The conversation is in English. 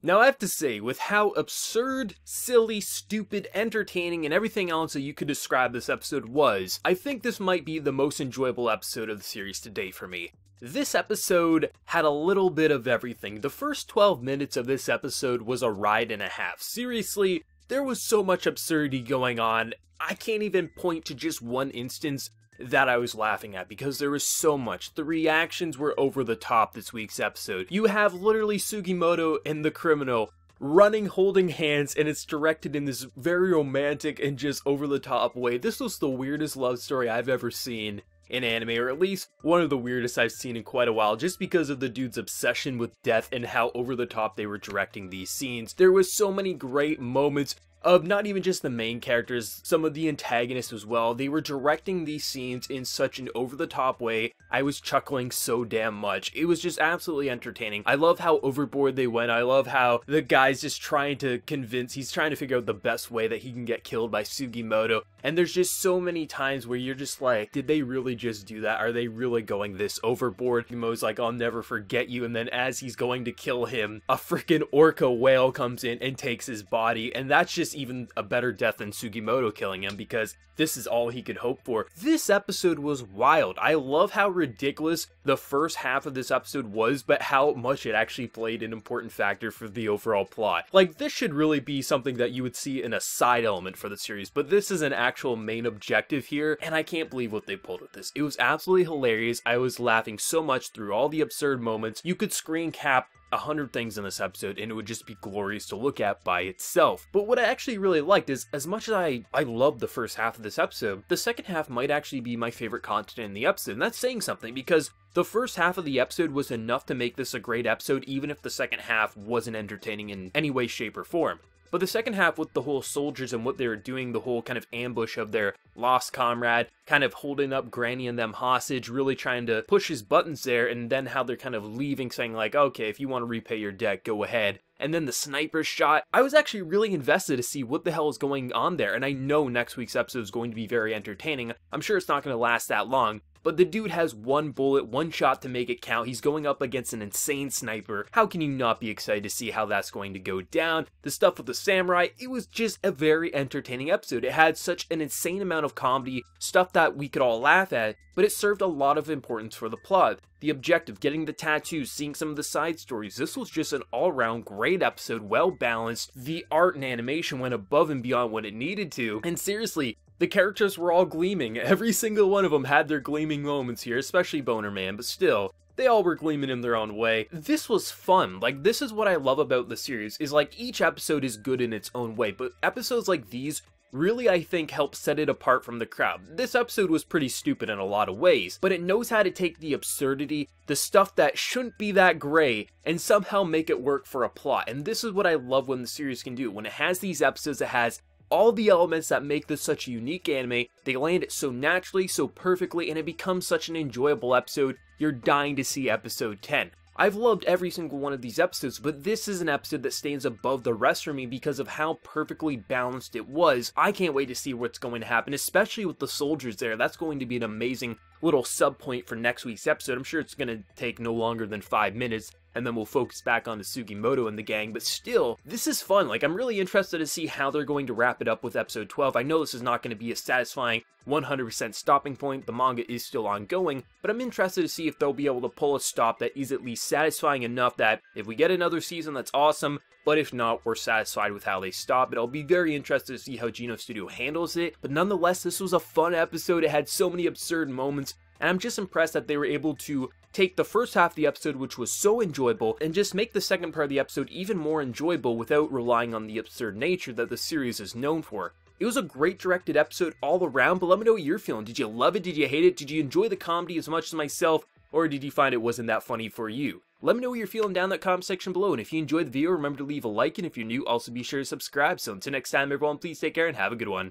Now I have to say, with how absurd, silly, stupid, entertaining, and everything else that you could describe this episode was, I think this might be the most enjoyable episode of the series to date for me. This episode had a little bit of everything. The first 12 minutes of this episode was a ride and a half. Seriously, there was so much absurdity going on, I can't even point to just one instance that I was laughing at because there was so much. The reactions were over the top this week's episode. You have literally Sugimoto and the criminal running, holding hands, and it's directed in this very romantic and just over the top way. This was the weirdest love story I've ever seen in anime, or at least one of the weirdest I've seen in quite a while, just because of the dude's obsession with death and how over the top they were directing these scenes. There was so many great moments of not even just the main characters, some of the antagonists as well. They were directing these scenes in such an over-the-top way. I was chuckling so damn much. It was just absolutely entertaining. I love how overboard they went. I love how the guy's just trying to he's trying to figure out the best way that he can get killed by Sugimoto. And there's just so many times where you're just like, did they really just do that? Are they really going this overboard? Sugimoto's like, I'll never forget you. And then as he's going to kill him, a freaking orca whale comes in and takes his body. And that's just even a better death than Sugimoto killing him, because this is all he could hope for. This episode was wild. I love how ridiculous the first half of this episode was, but how much it actually played an important factor for the overall plot. Like, this should really be something that you would see in a side element for the series, but this is an actual main objective here, and I can't believe what they pulled with this. It was absolutely hilarious. I was laughing so much through all the absurd moments. You could screen cap 100 things in this episode and it would just be glorious to look at by itself. But what I actually really liked is, as much as I loved the first half of this episode, the second half might actually be my favorite content in the episode, and that's saying something, because the first half of the episode was enough to make this a great episode, even if the second half wasn't entertaining in any way, shape, or form. But the second half, with the whole soldiers and what they were doing, the whole kind of ambush of their lost comrade, kind of holding up Granny and them hostage, really trying to push his buttons there, and then how they're kind of leaving, saying like, okay, if you want to repay your debt, go ahead. And then the sniper shot. I was actually really invested to see what the hell is going on there, and I know next week's episode is going to be very entertaining. I'm sure it's not going to last that long, but the dude has one bullet, one shot to make it count. He's going up against an insane sniper. How can you not be excited to see how that's going to go down? The stuff with the samurai, it was just a very entertaining episode. It had such an insane amount of comedy, stuff that we could all laugh at, but it served a lot of importance for the plot. The objective, getting the tattoos, seeing some of the side stories. This was just an all-around great episode, well balanced. The art and animation went above and beyond what it needed to, and seriously, the characters were all gleaming. Every single one of them had their gleaming moments here, especially Boner Man, but still, they all were gleaming in their own way. This was fun. Like, this is what I love about the series, is like each episode is good in its own way, but episodes like these really, I think, help set it apart from the crowd. This episode was pretty stupid in a lot of ways, but it knows how to take the absurdity, the stuff that shouldn't be that gray, and somehow make it work for a plot. And this is what I love when the series can do. When it has these episodes that has all the elements that make this such a unique anime, they land it so naturally, so perfectly, and it becomes such an enjoyable episode. You're dying to see episode 10. I've loved every single one of these episodes, but this is an episode that stands above the rest for me because of how perfectly balanced it was. I can't wait to see what's going to happen, especially with the soldiers there. That's going to be an amazing little sub point for next week's episode. I'm sure it's going to take no longer than 5 minutes, and then we'll focus back on Sugimoto and the gang, but still, this is fun. Like, I'm really interested to see how they're going to wrap it up with episode 12. I know this is not going to be a satisfying 100% stopping point. The manga is still ongoing, but I'm interested to see if they'll be able to pull a stop that is at least satisfying enough that if we get another season, that's awesome, but if not, we're satisfied with how they stop it. I'll be very interested to see how Geno Studio handles it, but nonetheless, this was a fun episode. It had so many absurd moments, and I'm just impressed that they were able to take the first half of the episode, which was so enjoyable, and just make the second part of the episode even more enjoyable without relying on the absurd nature that the series is known for. It was a great directed episode all around, but let me know what you're feeling. Did you love it? Did you hate it? Did you enjoy the comedy as much as myself? Or did you find it wasn't that funny for you? Let me know what you're feeling down in that comment section below, and if you enjoyed the video, remember to leave a like, and if you're new, also be sure to subscribe. So until next time, everyone, please take care and have a good one.